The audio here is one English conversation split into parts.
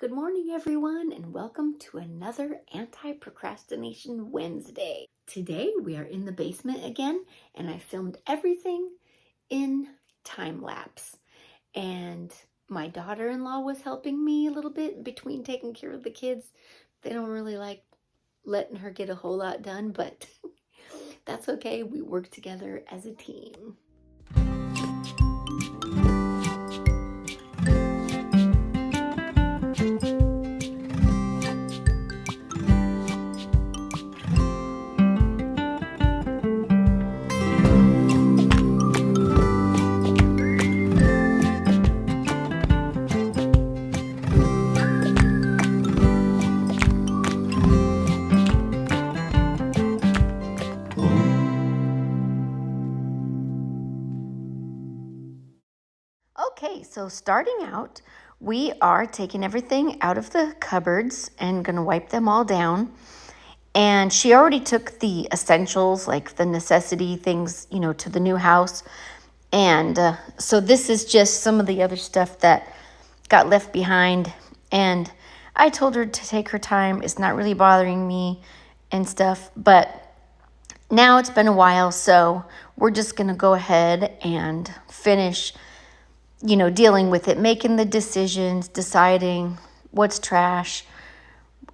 Good morning, everyone, and welcome to another Anti-Procrastination Wednesday. Today, we are in the basement again, and I filmed everything in time lapse. And my daughter-in-law was helping me a little bit between taking care of the kids. They don't really like letting her get a whole lot done, but that's okay. We work together as a team. Okay, so starting out, we are taking everything out of the cupboards and going to wipe them all down. And she already took the essentials, like the necessity things, to the new house. And so this is just some of the other stuff that got left behind. And I told her to take her time. It's not really bothering me and stuff. But now it's been a while, so we're just going to go ahead and finish dealing with it, making the decisions, deciding what's trash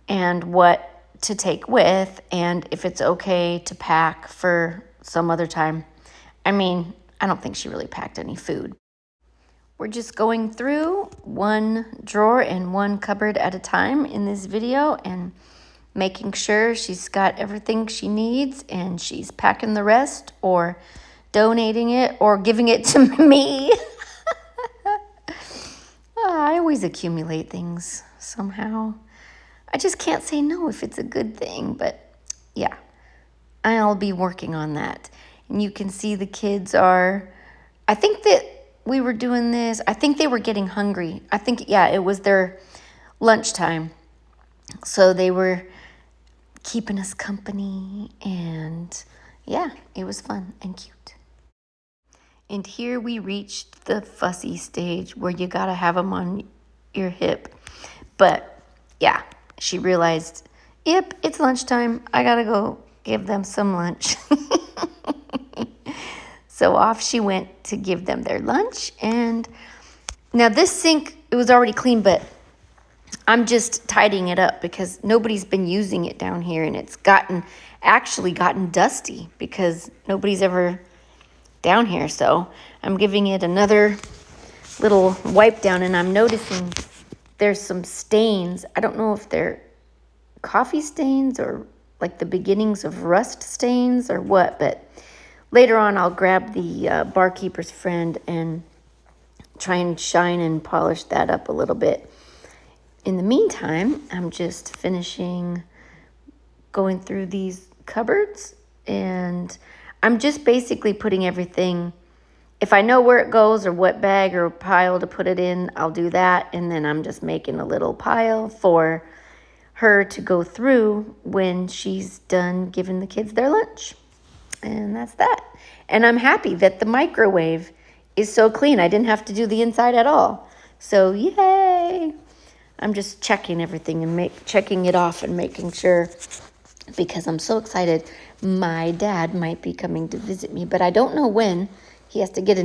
and what to take with, and if it's okay to pack for some other time. I mean, I don't think she really packed any food. We're just going through one drawer and one cupboard at a time in this video and making sure she's got everything she needs and she's packing the rest or donating it or giving it to me. I always accumulate things somehow. I just can't say no if it's a good thing, but yeah, I'll be working on that. And you can see the kids I think that we were doing this, I think they were getting hungry. I think, it was their lunchtime. So they were keeping us company, and yeah, it was fun and cute. And here we reached the fussy stage where you gotta have them on your hip. But yeah, she realized, yep, it's lunchtime. I gotta go give them some lunch. So off she went to give them their lunch. And now this sink, it was already clean, but I'm just tidying it up because nobody's been using it down here, and it's actually gotten dusty because nobody's ever down here. So I'm giving it another little wipe down, and I'm noticing there's some stains. I don't know if they're coffee stains or like the beginnings of rust stains or what, but later on I'll grab the barkeeper's friend and try and shine and polish that up a little bit. In the meantime, I'm just finishing going through these cupboards, and I'm just basically putting everything. If I know where it goes or what bag or pile to put it in, I'll do that. And then I'm just making a little pile for her to go through when she's done giving the kids their lunch. And that's that. And I'm happy that the microwave is so clean. I didn't have to do the inside at all. So yay! I'm just checking everything and checking it off and making sure, because I'm so excited. My dad might be coming to visit me, but I don't know when. He has to get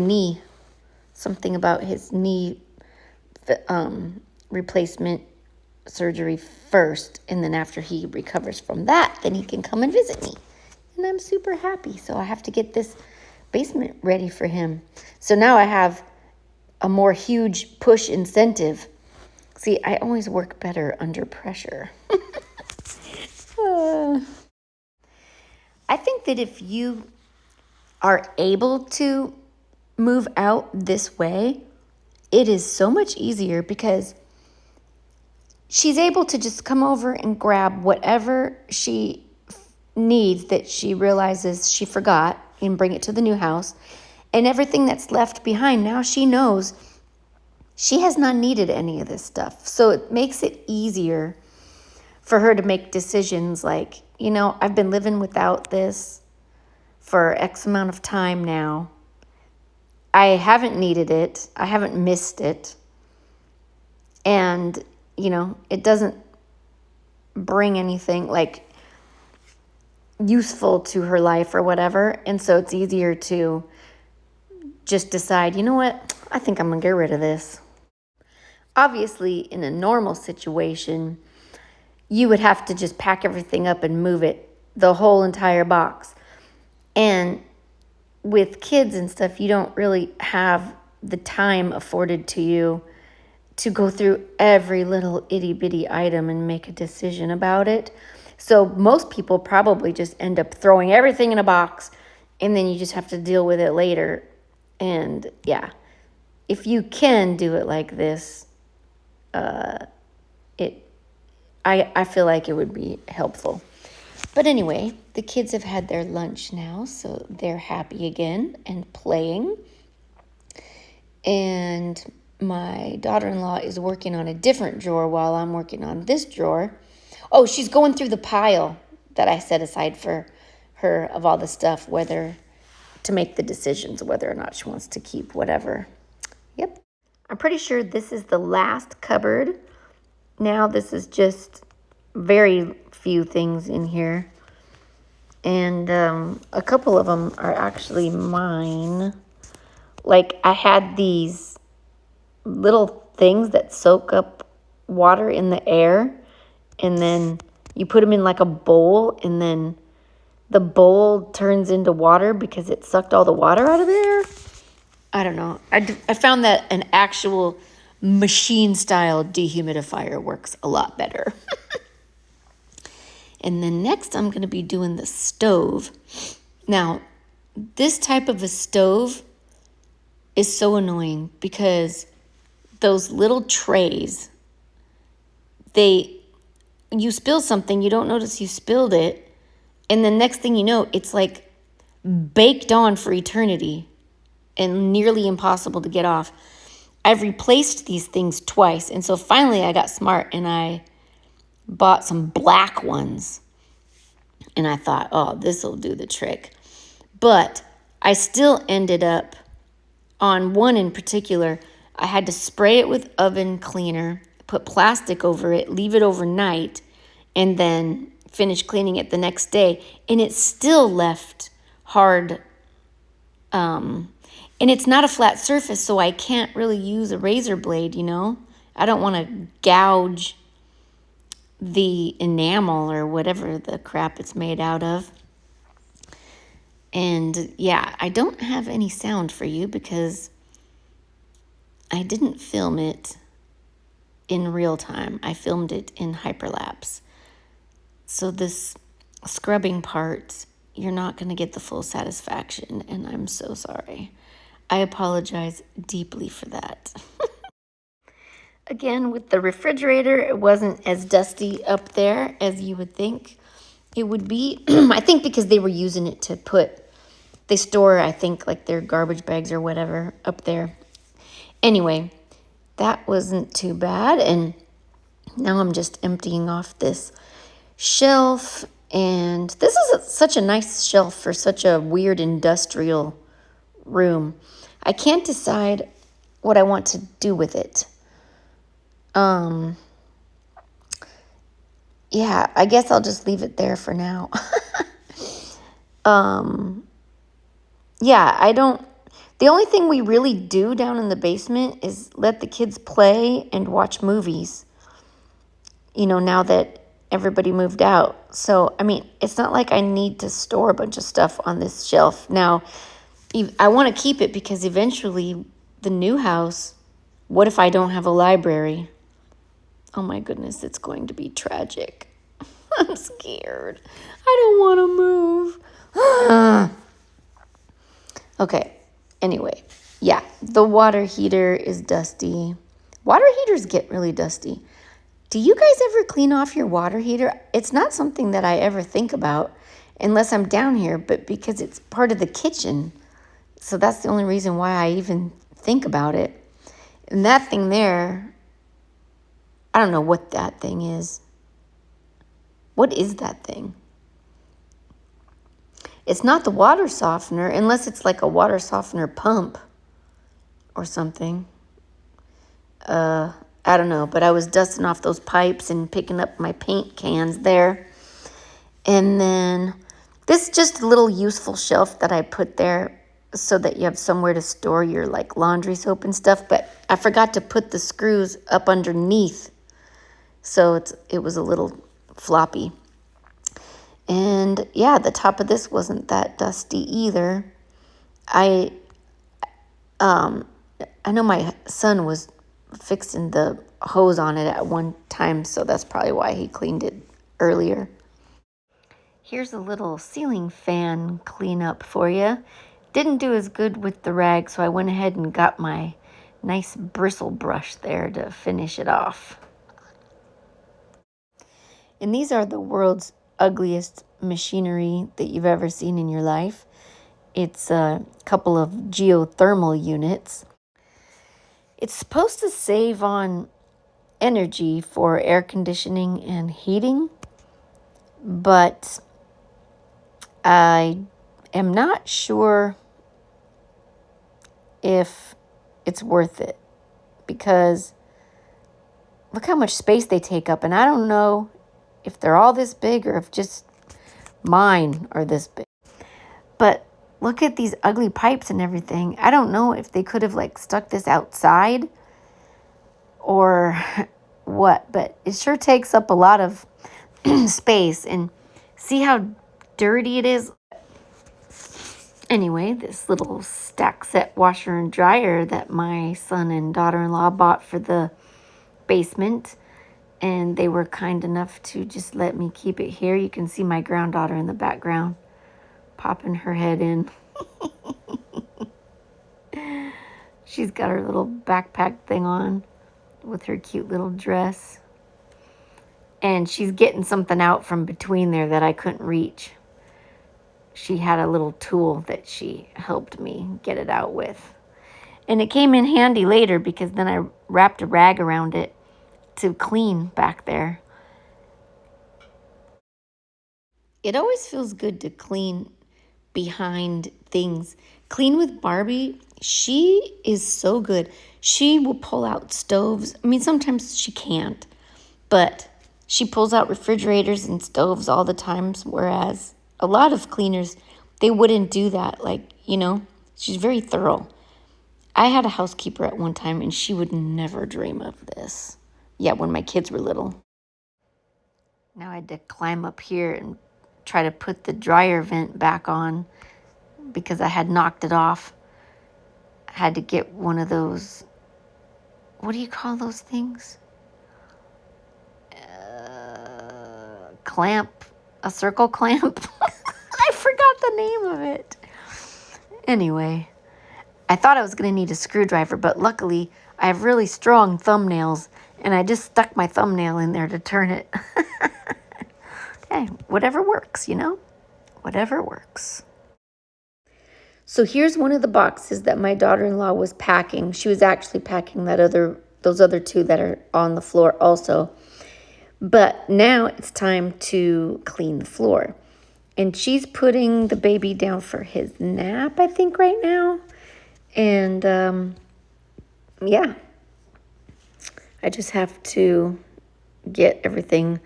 something about his knee replacement surgery first, and then after he recovers from that, then he can come and visit me. And I'm super happy, so I have to get this basement ready for him. So now I have a more huge push incentive. See, I always work better under pressure. I think that if you are able to move out this way, it is so much easier because she's able to just come over and grab whatever she needs that she realizes she forgot and bring it to the new house. And everything that's left behind, now she knows she has not needed any of this stuff. So it makes it easier for her to make decisions like, I've been living without this for X amount of time now. I haven't needed it. I haven't missed it. And it doesn't bring anything like useful to her life or whatever. And so it's easier to just decide, you know what, I think I'm going to get rid of this. Obviously, in a normal situation, you would have to just pack everything up and move it, the whole entire box. And with kids and stuff, you don't really have the time afforded to you to go through every little itty bitty item and make a decision about it. So most people probably just end up throwing everything in a box, and then you just have to deal with it later. And yeah, if you can do it like this, I feel like it would be helpful. But anyway, the kids have had their lunch now, so they're happy again and playing. And my daughter-in-law is working on a different drawer while I'm working on this drawer. Oh, she's going through the pile that I set aside for her of all the stuff, whether to make the decisions, whether or not she wants to keep whatever. Yep. I'm pretty sure this is the last cupboard. Now this is just very few things in here. And a couple of them are actually mine. Like I had these little things that soak up water in the air, and then you put them in like a bowl, and then the bowl turns into water because it sucked all the water out of there. I don't know. I found that an actual machine-style dehumidifier works a lot better. And then next I'm going to be doing the stove. Now, this type of a stove is so annoying because those little trays, you spill something, you don't notice you spilled it, and the next thing you know, it's like baked on for eternity and nearly impossible to get off. I've replaced these things twice, and so finally I got smart and I bought some black ones. And I thought, oh, this will do the trick. But I still ended up, on one in particular, I had to spray it with oven cleaner, put plastic over it, leave it overnight, and then finish cleaning it the next day. And it still left hard. And it's not a flat surface, so I can't really use a razor blade, I don't want to gouge the enamel or whatever the crap it's made out of. And yeah, I don't have any sound for you because I didn't film it in real time. I filmed it in hyperlapse. So this scrubbing part, you're not going to get the full satisfaction, and I'm so sorry. I apologize deeply for that. Again, with the refrigerator, it wasn't as dusty up there as you would think it would be. I think because they were using it they store, I think, like their garbage bags or whatever up there. Anyway, that wasn't too bad. And now I'm just emptying off this shelf. And this is such a nice shelf for such a weird industrial room. I can't decide what I want to do with it. Yeah, I guess I'll just leave it there for now. Yeah, the only thing we really do down in the basement is let the kids play and watch movies, now that everybody moved out. So, I mean, it's not like I need to store a bunch of stuff on this shelf. Now, I want to keep it because eventually the new house, what if I don't have a library? Oh my goodness, it's going to be tragic. I'm scared. I don't want to move. Okay, anyway, yeah, the water heater is dusty. Water heaters get really dusty. Do you guys ever clean off your water heater? It's not something that I ever think about unless I'm down here, but because it's part of the kitchen. So that's the only reason why I even think about it. And that thing there, I don't know what that thing is. What is that thing? It's not the water softener, unless it's like a water softener pump or something. I don't know, but I was dusting off those pipes and picking up my paint cans there. And then this is just a little useful shelf that I put there so that you have somewhere to store your like laundry soap and stuff. But I forgot to put the screws up underneath, so it was a little floppy. And yeah, the top of this wasn't that dusty either. I know my son was fixing the hose on it at one time, so that's probably why he cleaned it earlier. Here's a little ceiling fan cleanup for you. Didn't do as good with the rag, so I went ahead and got my nice bristle brush there to finish it off. And these are the world's ugliest machinery that you've ever seen in your life. It's a couple of geothermal units. It's supposed to save on energy for air conditioning and heating, but I am not sure if it's worth it, because look how much space they take up, and I don't know if they're all this big or if just mine are this big. But look at these ugly pipes and everything. I don't know if they could have like stuck this outside or what, but it sure takes up a lot of space. And see how dirty it is? Anyway, this little stack set washer and dryer that my son and daughter-in-law bought for the basement, and they were kind enough to just let me keep it here. You can see my granddaughter in the background popping her head in. She's got her little backpack thing on with her cute little dress. And she's getting something out from between there that I couldn't reach. She had a little tool that she helped me get it out with. And it came in handy later because then I wrapped a rag around it to clean back there. It always feels good to clean behind things. Clean with Barbie, she is so good. She will pull out stoves. I mean, sometimes she can't, but she pulls out refrigerators and stoves all the times, whereas a lot of cleaners, they wouldn't do that. Like, you know, she's very thorough. I had a housekeeper at one time, and she would never dream of this. Yeah, when my kids were little. Now I had to climb up here and try to put the dryer vent back on because I had knocked it off. I had to get one of those, what do you call those things? Clamp, a circle clamp. I forgot the name of it. Anyway, I thought I was going to need a screwdriver, but luckily I have really strong thumbnails, and I just stuck my thumbnail in there to turn it. Hey, whatever works, you know? Whatever works. So here's one of the boxes that my daughter-in-law was packing. She was actually packing those other two that are on the floor also. But now it's time to clean the floor. And she's putting the baby down for his nap, I think, right now. And, yeah. I just have to get everything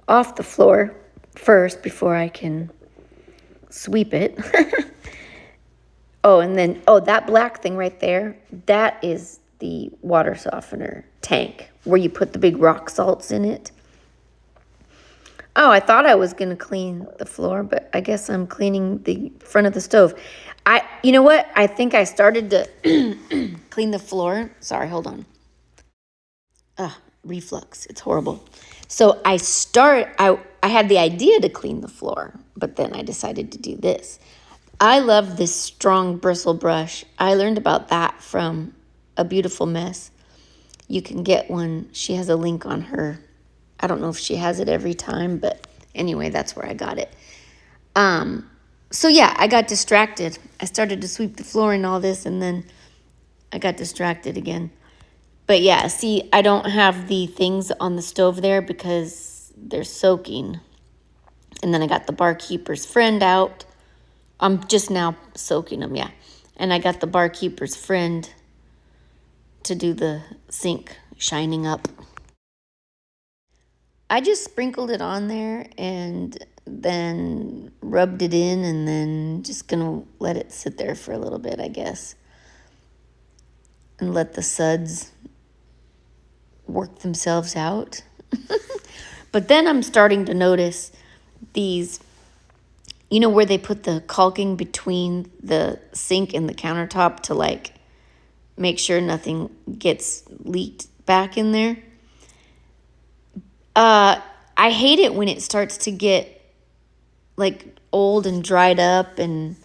off the floor first before I can sweep it. And then that black thing right there, that is the water softener tank where you put the big rock salts in it. Oh, I thought I was going to clean the floor, but I guess I'm cleaning the front of the stove. You know what? I think I started to clean the floor. Sorry, hold on. Reflux. It's horrible. So I had the idea to clean the floor, but then I decided to do this. I love this strong bristle brush. I learned about that from A Beautiful Mess. You can get one. She has a link on her. I don't know if she has it every time, but anyway, that's where I got it. So yeah, I got distracted. I started to sweep the floor and all this, and then I got distracted again. But yeah, see, I don't have the things on the stove there because they're soaking. And then I got the barkeeper's friend out. I'm just now soaking them, yeah. And I got the barkeeper's friend to do the sink shining up. I just sprinkled it on there and then rubbed it in, and then just gonna let it sit there for a little bit, I guess. And let the suds work themselves out. But then I'm starting to notice these, you know, where they put the caulking between the sink and the countertop to like make sure nothing gets leaked back in there. I hate it when it starts to get like old and dried up, and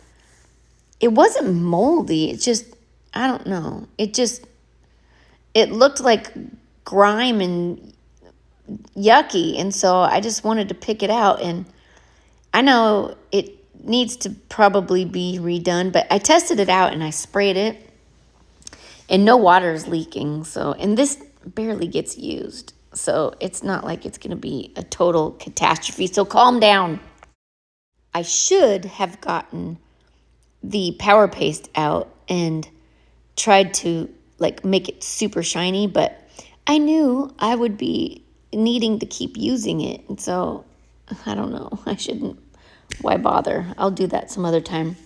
it wasn't moldy. It just, I don't know. It looked like grime and yucky. And so I just wanted to pick it out. And I know it needs to probably be redone, but I tested it out and I sprayed it and no water is leaking. So, and this barely gets used. So it's not like it's going to be a total catastrophe. So calm down. I should have gotten the power paste out and tried to like make it super shiny, but I knew I would be needing to keep using it. And so I don't know. I shouldn't. Why bother? I'll do that some other time.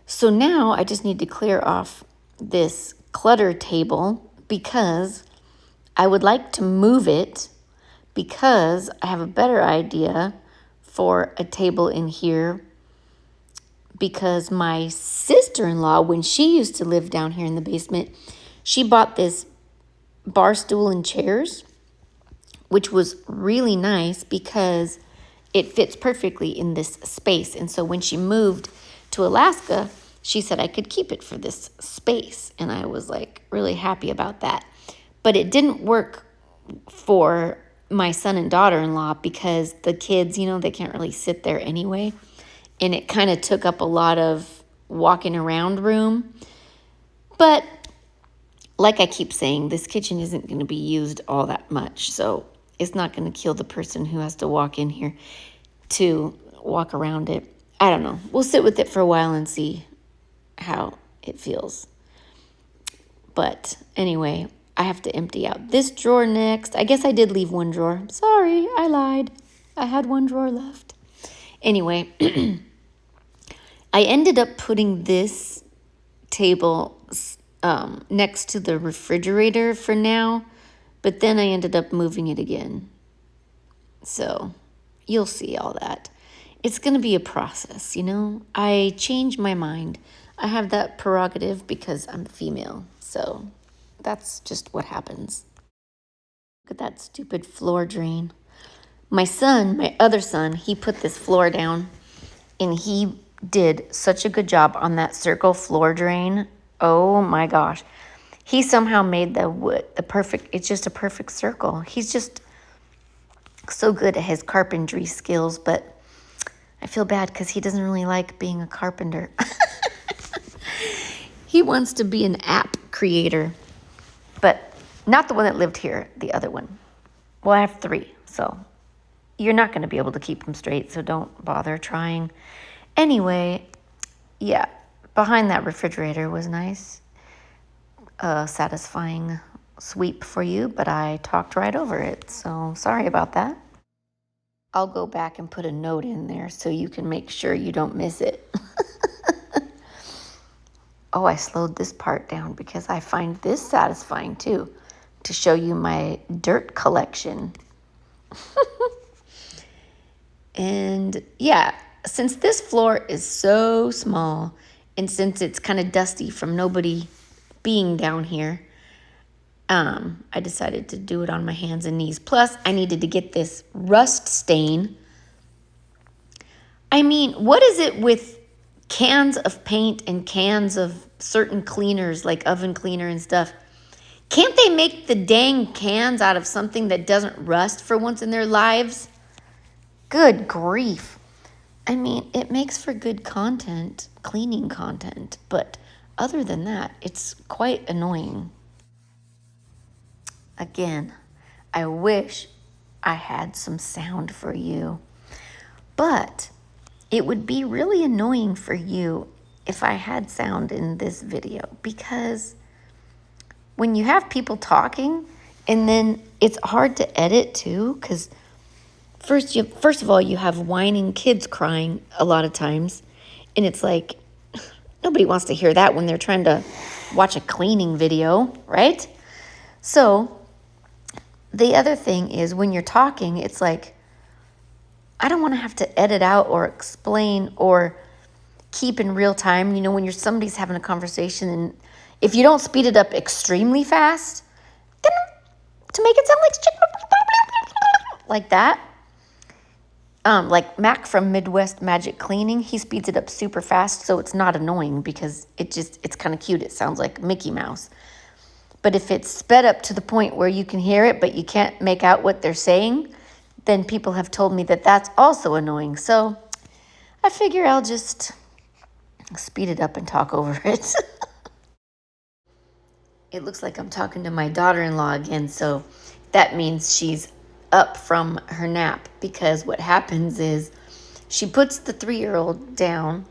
So now I just need to clear off this clutter table because I would like to move it, because I have a better idea for a table in here, because my sister-in-law, when she used to live down here in the basement, she bought this bar stool and chairs, which was really nice because it fits perfectly in this space. And so when she moved to Alaska, she said I could keep it for this space. And I was like really happy about that. But it didn't work for my son and daughter-in-law because the kids, you know, they can't really sit there anyway. And it kind of took up a lot of walking around room. But like I keep saying, this kitchen isn't going to be used all that much. So it's not going to kill the person who has to walk in here to walk around it. I don't know. We'll sit with it for a while and see how it feels. But anyway, I have to empty out this drawer next. I guess I did leave one drawer. Sorry, I lied. I had one drawer left. Anyway, I ended up putting this table next to the refrigerator for now, but then I ended up moving it again. So you'll see all that. It's going to be a process, you know. I change my mind. I have that prerogative because I'm female. So that's just what happens. Look at that stupid floor drain. My son, my other son, he put this floor down and he did such a good job on that circle floor drain. Oh my gosh. He somehow made the wood it's just a perfect circle. He's just so good at his carpentry skills, but I feel bad because he doesn't really like being a carpenter. He wants to be an app creator, but not the one that lived here, the other one. Well, I have 3, so you're not going to be able to keep them straight, so don't bother trying. Anyway, yeah, behind that refrigerator was nice. Satisfying sweep for you, but I talked right over it, so sorry about that. I'll go back and put a note in there so you can make sure you don't miss it. Oh, I slowed this part down because I find this satisfying too, to show you my dirt collection. And yeah, since this floor is so small and since it's kind of dusty from nobody being down here, I decided to do it on my hands and knees. Plus, I needed to get this rust stain. I mean, what is it with cans of paint and cans of certain cleaners like oven cleaner and stuff? Can't they make the dang cans out of something that doesn't rust for once in their lives? Good grief. I mean, it makes for good content, cleaning content, but other than that, it's quite annoying. Again, I wish I had some sound for you, but it would be really annoying for you if I had sound in this video because when you have people talking, and then it's hard to edit too, because first of all, you have whining kids crying a lot of times, and it's like nobody wants to hear that when they're trying to watch a cleaning video, right? So the other thing is when you're talking, it's like I don't want to have to edit out or explain or keep in real time. When somebody's having a conversation, and if you don't speed it up extremely fast, then to make it sound like that, like Mac from Midwest Magic Cleaning, he speeds it up super fast, so it's not annoying because it's kind of cute. It sounds like Mickey Mouse. But if it's sped up to the point where you can hear it, but you can't make out what they're saying, then people have told me that that's also annoying. So I figure I'll just speed it up and talk over it. It looks like I'm talking to my daughter-in-law again, so that means she's up from her nap, because what happens is she puts the 3-year-old down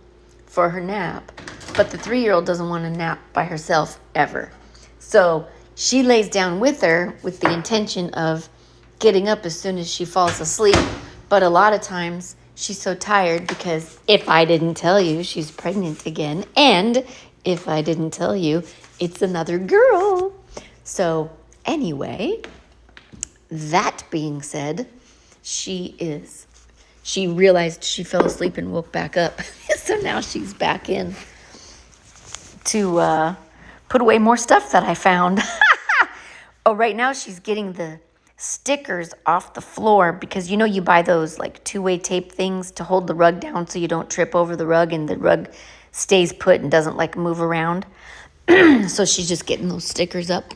for her nap, but the 3-year-old doesn't want to nap by herself ever. So she lays down with her with the intention of getting up as soon as she falls asleep. But a lot of times she's so tired because if I didn't tell you, she's pregnant again. And if I didn't tell you, it's another girl. So anyway, that being said, she realized she fell asleep and woke back up. So now she's back in to put away more stuff that I found. Oh, right now she's getting the stickers off the floor because you buy those like 2-way tape things to hold the rug down so you don't trip over the rug and the rug stays put and doesn't like move around. So she's just getting those stickers up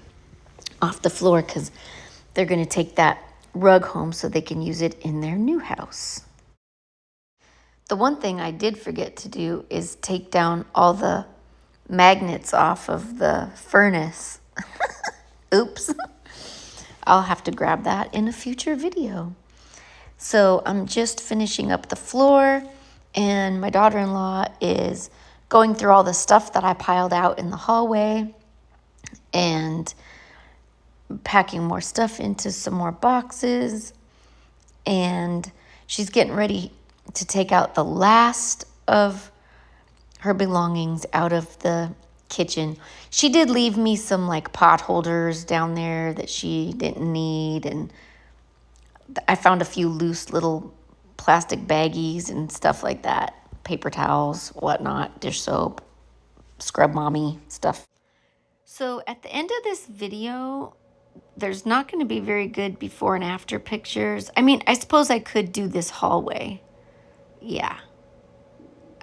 off the floor because they're going to take that rug home so they can use it in their new house. The one thing I did forget to do is take down all the magnets off of the furnace. Oops. I'll have to grab that in a future video. So I'm just finishing up the floor, and my daughter-in-law is going through all the stuff that I piled out in the hallway and packing more stuff into some more boxes. And she's getting ready to take out the last of her belongings out of the kitchen. She did leave me some like pot holders down there that she didn't need, and I found a few loose little plastic baggies and stuff like that, paper towels, whatnot, dish soap, scrub mommy stuff. So at the end of this video, there's not going to be very good before and after pictures. I mean, I suppose I could do this hallway. Yeah,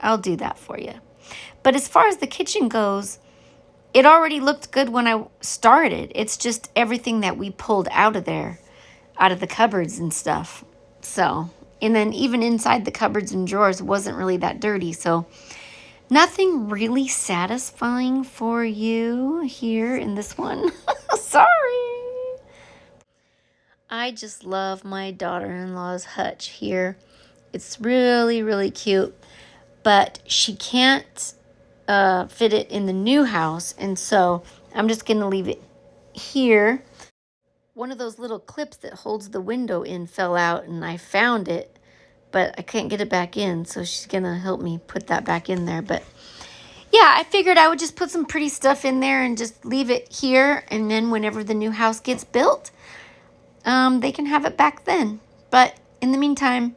I'll do that for you. But as far as the kitchen goes, it already looked good when I started. It's just everything that we pulled out of there, out of the cupboards and stuff. So, and then even inside the cupboards and drawers wasn't really that dirty. So nothing really satisfying for you here in this one. Sorry. I just love my daughter-in-law's hutch here. It's really, really cute. But she can't fit it in the new house, and so I'm just going to leave it here. One of those little clips that holds the window in fell out, and I found it, but I can't get it back in, so she's going to help me put that back in there. But yeah, I figured I would just put some pretty stuff in there and just leave it here, and then whenever the new house gets built, they can have it back then. But in the meantime,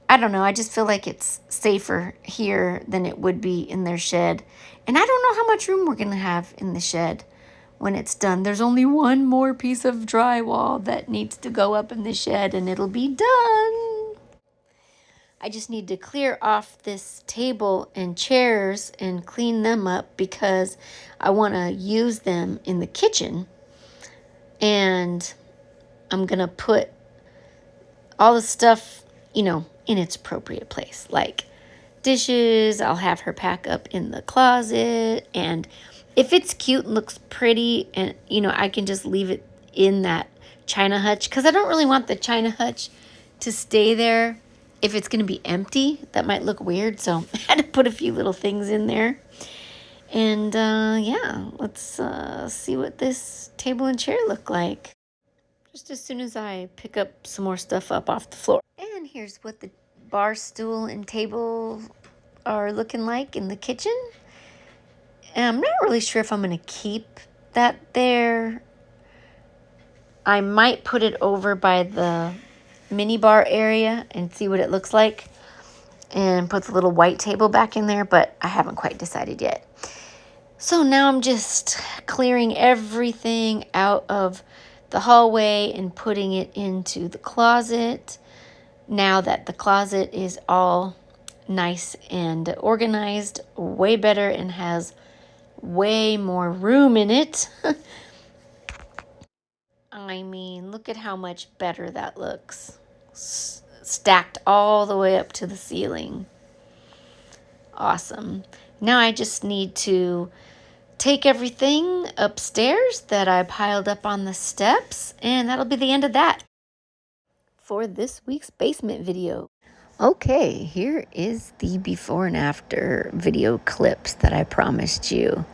I don't know, I just feel like it's safer here than it would be in their shed. And I don't know how much room we're going to have in the shed when it's done. There's only one more piece of drywall that needs to go up in the shed, and it'll be done. I just need to clear off this table and chairs and clean them up because I want to use them in the kitchen. And I'm going to put all the stuff, in its appropriate place. Like dishes, I'll have her pack up in the closet. And if it's cute and looks pretty, and, I can just leave it in that china hutch. Because I don't really want the china hutch to stay there if it's going to be empty. That might look weird. So I had to put a few little things in there. And yeah, let's see what this table and chair look like. Just as soon as I pick up some more stuff up off the floor. And here's what the bar stool and table are looking like in the kitchen. And I'm not really sure if I'm going to keep that there. I might put it over by the mini bar area and see what it looks like. And put the little white table back in there, but I haven't quite decided yet. So now I'm just clearing everything out of the hallway and putting it into the closet. Now that the closet is all nice and organized, way better, and has way more room in it. I mean, look at how much better that looks. Stacked all the way up to the ceiling. Awesome. Now I just need to take everything upstairs that I piled up on the steps, and that'll be the end of that for this week's basement video. Okay, here is the before and after video clips that I promised you.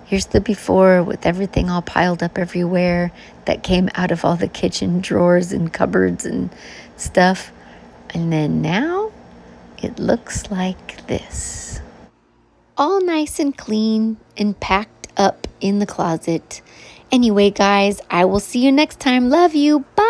Here's the before with everything all piled up everywhere that came out of all the kitchen drawers and cupboards and stuff. And then now it looks like this. All nice and clean and packed up in the closet. Anyway, guys, I will see you next time. Love you. Bye.